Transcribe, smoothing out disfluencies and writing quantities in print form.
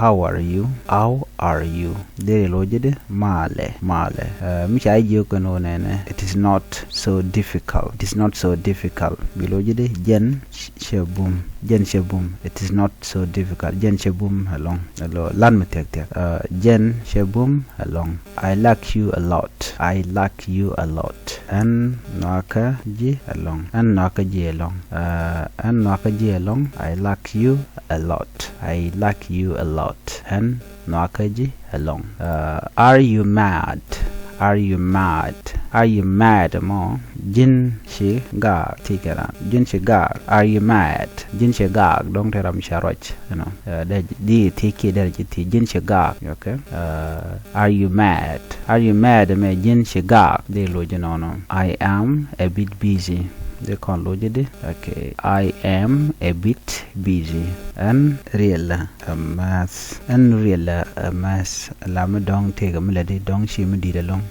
how are you dere lojede male micha ayo kono nene it is not so difficult bilojede jen shabum it is not so difficult jen shabum along lan metek jen shabum along I like you a lot an naka ji along an naka ji along I like you a lot an naka ji along are you mad mo jin shi ga tikara jin shi ga are you mad jin shi ga dong teram sharoj di tiki der jiti jin shi ga okay are you mad me jin shi ga de lo jinono I am a bit busy de kon lo jide okay I am a bit busy an real mas lam dong tega mlade dong shi mi di long